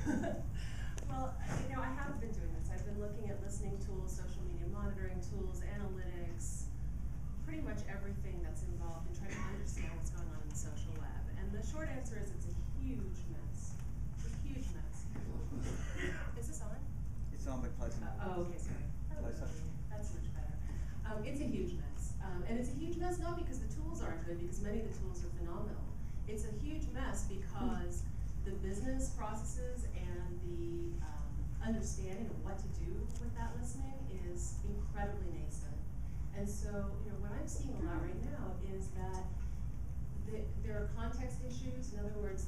Well, I have been doing this. I've been looking at listening tools, social media monitoring tools, analytics, pretty much everything that's involved in trying to understand what's going on in the social web. And the short answer is it's a huge mess. It's a huge mess. Is this on? It's on, but close enough. Okay, sorry. Closer. That's much better. It's a huge mess. And it's a huge mess not because the tools aren't good, because many of the tools are phenomenal. It's a huge mess because the business processes and the understanding of what to do with that listening is incredibly nascent. And so, what I'm seeing a lot right now is that there are context issues. In other words,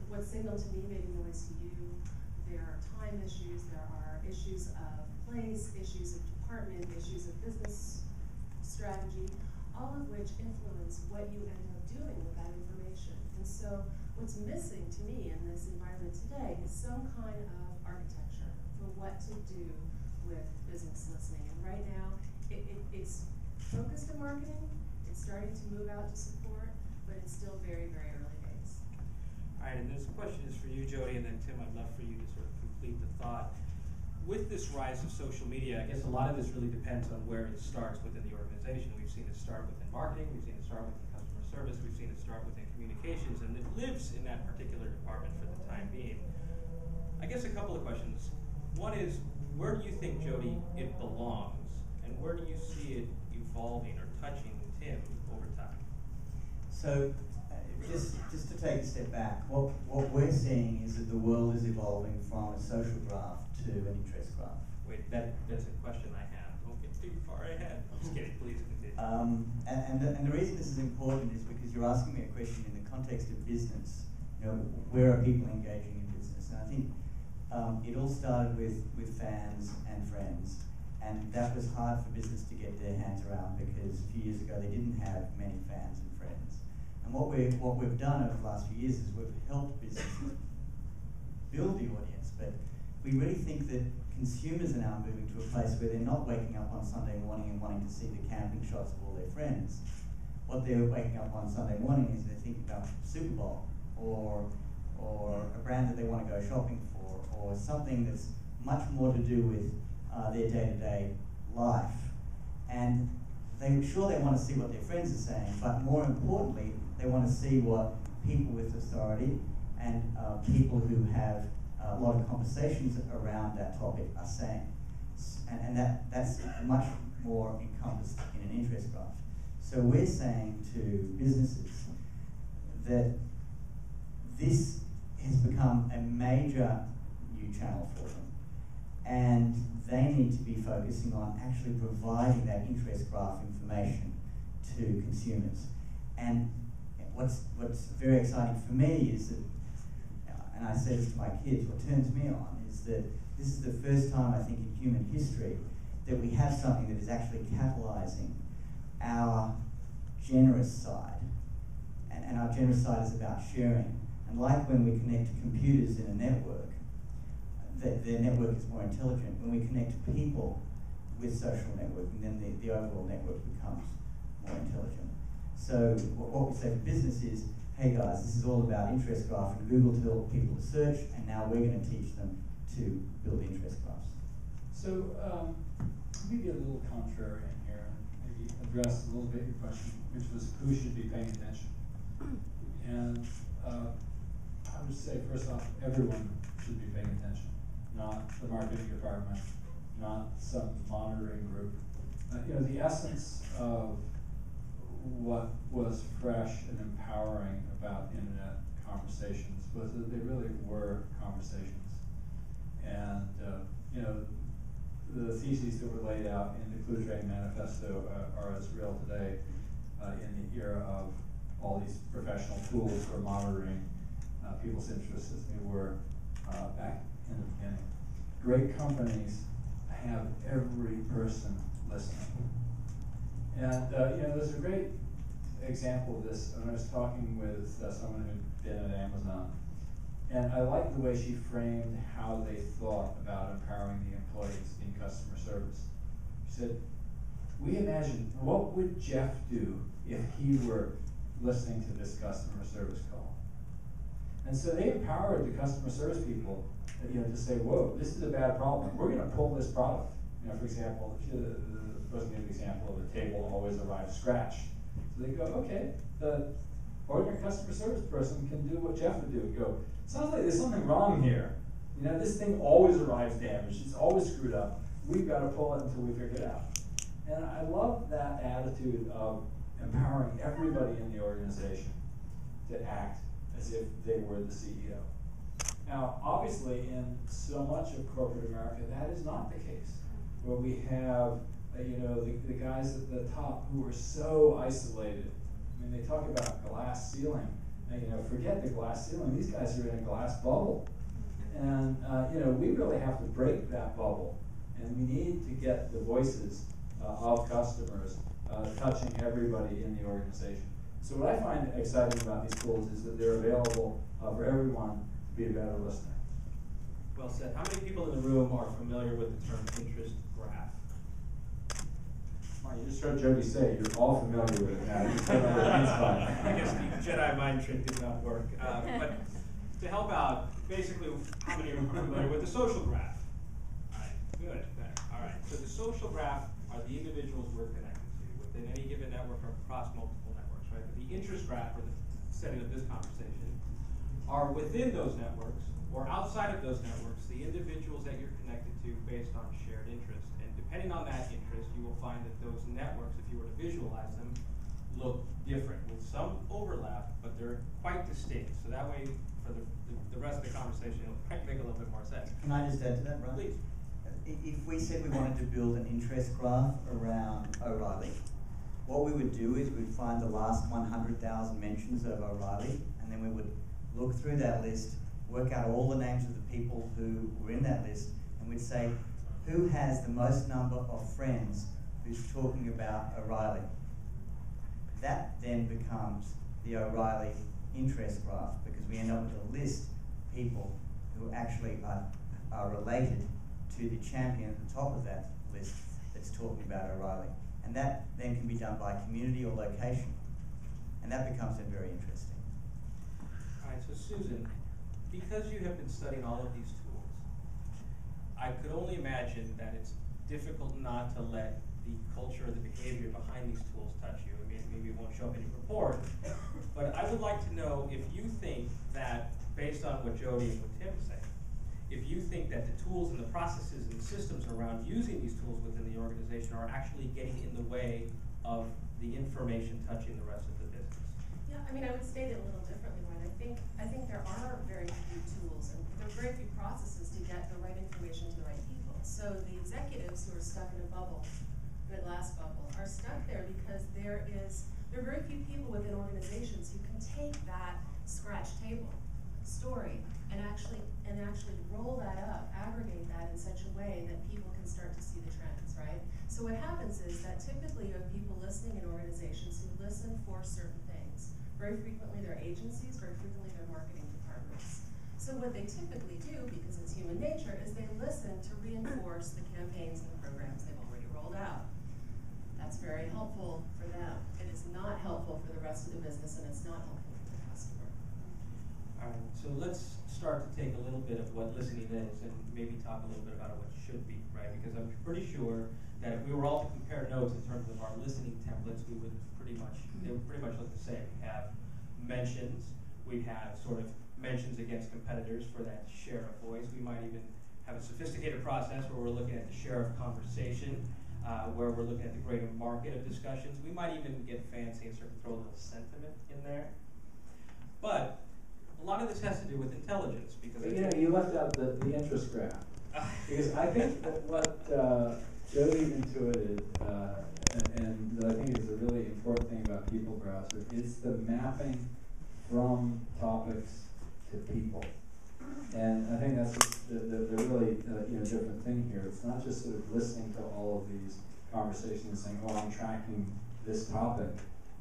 what signal to me may be noise to you. There are time issues. There are issues of place, issues of department, issues of business strategy, all of which influence what you end up doing with that information. And so what's missing to me in this environment today is some kind of architecture for what to do with business listening. And right now, it's focused on marketing, it's starting to move out to support, but it's still very, very early days. All right, and this question is for you, Jody, and then Tim, I'd love for you to sort of complete the thought. With this rise of social media, I guess a lot of this really depends on where it starts within the organization. We've seen it start within marketing, we've seen it start within customer service, we've seen it start within communications, and it lives in that particular department for the time being. I guess a couple of questions. One is, where do you think, Jody, it belongs? And where do you see it evolving or touching Tim over time? So, just to take a step back, what we're seeing is that the world is evolving from a social graph to an interest graph. Wait, that's a question I have. Don't get too far ahead. I'm just kidding, please continue. And the reason this is important is because you're asking me a question in the context of business. Where are people engaging in business? And I think it all started with fans and friends. And that was hard for business to get their hands around because a few years ago they didn't have many fans and friends. And what we've done over the last few years is we've helped businesses build the audience, but we really think that consumers are now moving to a place where they're not waking up on Sunday morning and wanting to see the camping shots of all their friends. What they're waking up on Sunday morning is they're thinking about Super Bowl or a brand that they want to go shopping for, or something that's much more to do with their day-to-day life. And they want to see what their friends are saying, but more importantly, they want to see what people with authority and people who have a lot of conversations around that topic are saying. And that's much more encompassed in an interest graph. So we're saying to businesses that this has become a major new channel for them. And they need to be focusing on actually providing that interest graph information to consumers. And what's very exciting for me is that, and I say this to my kids, what turns me on is that this is the first time, I think, in human history that we have something that is actually catalyzing our generous side. And our generous side is about sharing. And like when we connect computers in a network, the network is more intelligent. When we connect people with social networking, then the overall network becomes more intelligent. So what we say for business is, hey guys, this is all about interest graph, and Google told people to search, and now we're going to teach them to build interest graphs. So maybe a little contrarian here, maybe address a little bit your question, which was who should be paying attention. And I would say, first off, everyone should be paying attention. Not the marketing department, not some monitoring group. The essence of what was fresh and empowering about internet conversations was that they really were conversations. And the theses that were laid out in the ClueTrain Manifesto are as real today in the era of all these professional tools for monitoring people's interests as they were back in the beginning. Great companies have every person listening. And there's a great example of this when I was talking with someone who'd been at Amazon. And I liked the way she framed how they thought about empowering the employees in customer service. She said, we imagined, what would Jeff do if he were listening to this customer service call? And so they empowered the customer service people, to say, whoa, this is a bad problem. We're going to pull this product. For example, the person gave an example of a table always arrives scratched. So they go, okay, the ordinary customer service person can do what Jeff would do. Go, sounds like there's something wrong here. This thing always arrives damaged. It's always screwed up. We've got to pull it until we figure it out. And I love that attitude of empowering everybody in the organization to act as if they were the CEO. Now, obviously, in so much of corporate America, that is not the case. Where we have, the guys at the top who are so isolated. They talk about glass ceiling. Forget the glass ceiling. These guys are in a glass bubble. And, we really have to break that bubble. And we need to get the voices of customers touching everybody in the organization. So what I find exciting about these tools is that they're available for everyone to be a better listener. Well said. How many people in the room are familiar with the term interest graph? You just heard Jody say you're all familiar with it now. You don't know what it means by it. I guess the Jedi mind trick did not work. But to help out, basically, how many are familiar with the social graph? All right, good. All right, so the social graph are the individuals we're connected to within any given network or across multiple networks, right? But the interest graph, or the setting of this conversation, are within those networks or outside of those networks, the individuals that you're connected to based on shared interest. And depending on that interest, you will find that those networks, if you were to visualize them, look different with some overlap, but they're quite distinct. So that way, for the rest of the conversation, it'll make a little bit more sense. Can I just add to that, Brian? Please. If we said we wanted to build an interest graph around O'Reilly, what we would do is we'd find the last 100,000 mentions of O'Reilly, and then we would look through that list, work out all the names of the people who were in that list, and we'd say, who has the most number of friends who's talking about O'Reilly? That then becomes the O'Reilly interest graph, because we end up with a list of people who actually are related to the champion at the top of that list that's talking about O'Reilly. And that then can be done by community or location. And that becomes then very interesting. All right, so Susan, because you have been studying all of these tools, I could only imagine that it's difficult not to let the culture or the behavior behind these tools touch you. I mean, maybe it won't show up in your report, but I would like to know if you think that, based on what Jody and what Tim say, if you think that the tools and the processes and the systems around using these tools within the organization are actually getting in the way of the information touching the rest of the business. Yeah, I would state it a little differently, right? I think there are very few tools and there are very few processes to get the right information to the right people. So the executives who are stuck in a bubble, in a glass bubble, are stuck there because there are very few people within organizations who can take that scratch table story and actually roll that up, aggregate that in such a way that people can start to see the trends, right? So what happens is that typically you have people listening in organizations who listen for certain things. Very frequently they're agencies, very frequently they're marketing departments. So what they typically do, because it's human nature, is they listen to reinforce the campaigns and the programs they've already rolled out. That's very helpful for them. It is not helpful for the rest of the business, and it's not helpful for the customer. All right, so let's start to take a little bit of what listening is and maybe talk a little bit about what it should be, right? Because I'm pretty sure that if we were all to compare notes in terms of our listening templates, they would pretty much look the same. We have mentions, we have sort of mentions against competitors for that share of voice. We might even have a sophisticated process where we're looking at the share of conversation, where we're looking at the greater market of discussions. We might even get fancy and sort of throw a little sentiment in there. But a lot of this has to do with intelligence, because you left out the interest graph. Because I think that what Jody intuited, and that I think is a really important thing about People Browser, is the mapping from topics to people. And I think that's the really different thing here. It's not just sort of listening to all of these conversations and saying, oh, I'm tracking this topic.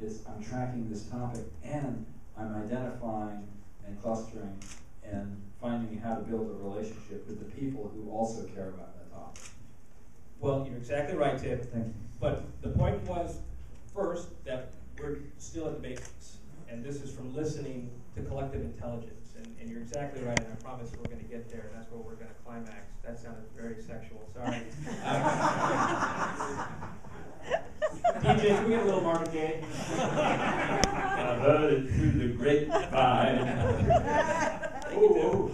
It's I'm tracking this topic and I'm identifying and clustering and finding how to build a relationship with the people who also care about that topic. Well, you're exactly right, Tim. Thank you. But the point was, first, that we're still at the basics. And this is from listening to collective intelligence. and you're exactly right, and I promise we're going to get there, and that's where we're going to climax. That sounded very sexual, sorry. DJ, can we get a little Marvin Gaye? I heard it through the grapevine. Ooh.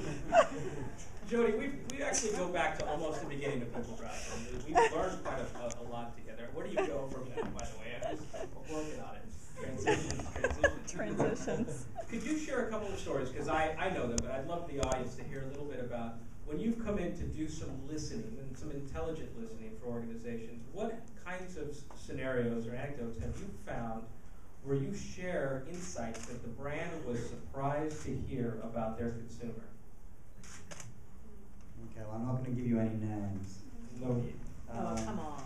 Jody, we actually go back to almost the beginning of People Browser. We've learned quite a lot together. Where do you go from that, by the way? I'm just working on it. Transitions. Could you share a couple of stories? Because I know them, but I'd love the audience to hear a little bit about when you've come in to do some listening and some intelligent listening for organizations. What kinds of scenarios or anecdotes have you found where you share insights that the brand was surprised to hear about their consumer? Okay, well, I'm not going to give you any names. No need. Come on.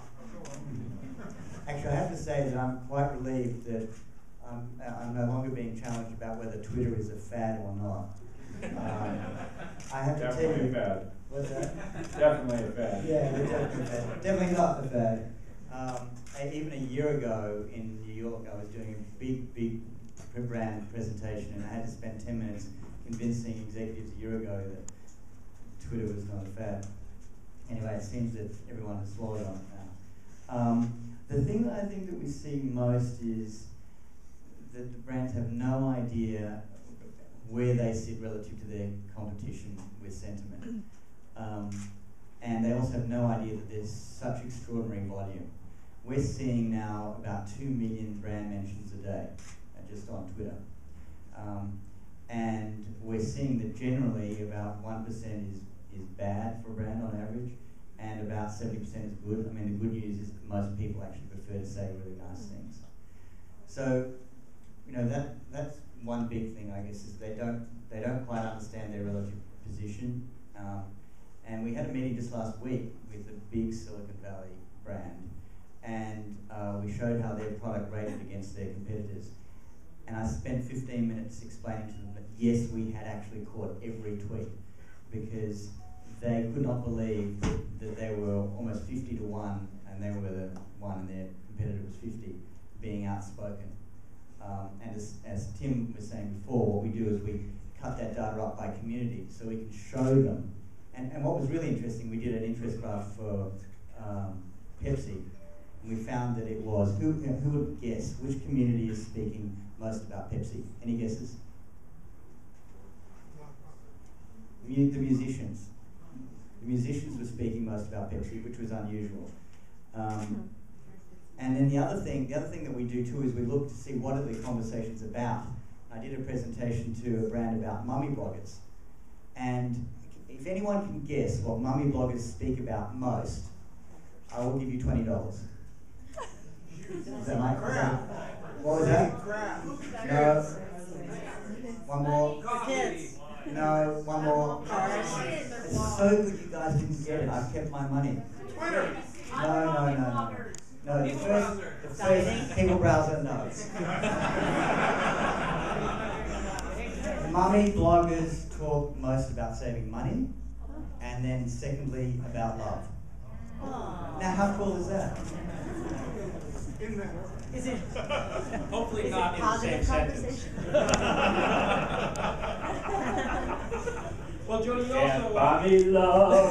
Actually, I have to say that I'm quite relieved that I'm no longer being challenged about whether Twitter is a fad or not. I have to tell Definitely you. a fad. What's that? Definitely a fad. Yeah, definitely a fad. Definitely not a fad. Even a year ago in New York, I was doing a big brand presentation, and I had to spend 10 minutes convincing executives a year ago that Twitter was not a fad. Anyway, it seems that everyone has swallowed on it now. The thing that I think that we see most is that the brands have no idea where they sit relative to their competition with sentiment. And they also have no idea that there's such extraordinary volume. We're seeing now about 2 million brand mentions a day, just on Twitter. And we're seeing that generally about 1% is bad for a brand on average, and about 70% is good. I mean, the good news is that most people actually prefer to say really nice things. So, you know, that's one big thing, I guess, is they don't quite understand their relative position. And we had a meeting just last week with a big Silicon Valley brand, and we showed how their product rated against their competitors. And I spent 15 minutes explaining to them that yes, we had actually caught every tweet, because they could not believe that they were almost 50 to 1, and they were the one and their competitor was 50, being outspoken. And as Tim was saying before, what we do is we cut that data up by community so we can show them. And what was really interesting, we did an interest graph for Pepsi, and we found that it was, who would guess which community is speaking most about Pepsi? Any guesses? The musicians. The musicians were speaking most about Pepsi, which was unusual. And then the other thing that we do too is we look to see what are the conversations about. I did a presentation to a brand about mummy bloggers. And if anyone can guess what mummy bloggers speak about most, I will give you $20. Is that my crap? What was that? Crap. No. One more. Kids. No, one more. It's so good you guys didn't get it. I've kept my money. Twitter. No. No, the first People Browser, no. Mummy bloggers talk most about saving money, and then secondly about love. Aww. Now, how cool is that? Is it? Hopefully Is not it in the positive same conversation? sentence. Well, Jody, you And also... Bobby Love.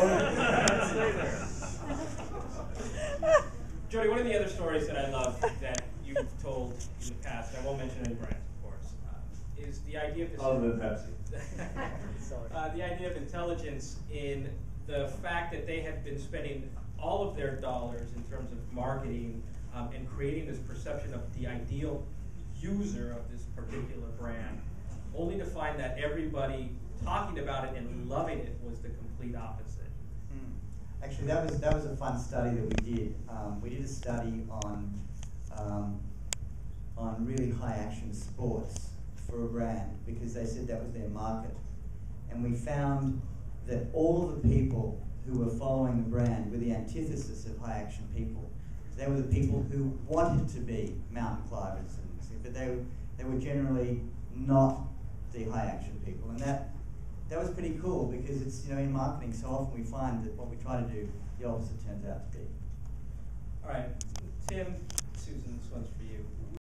Jody, one of the other stories that I love that you've told in the past, I won't mention any brands, of course, is the idea of this... Other than Pepsi. The idea of intelligence in the fact that they have been spending all of their dollars in terms of marketing and creating this perception of the ideal user of this particular brand, only to find that everybody talking about it and loving it was the complete opposite. Actually, that was a fun study that we did. We did a study on really high action sports for a brand because they said that was their market, and we found that all of the people who were following the brand were the antithesis of high action people. They were the people who wanted to be mountain climbers, but they were generally not the high action people, and that was pretty cool because it's, you know, in marketing so often we find that what we try to do, the opposite turns out to be. All right, Tim, Susan, this one's for you.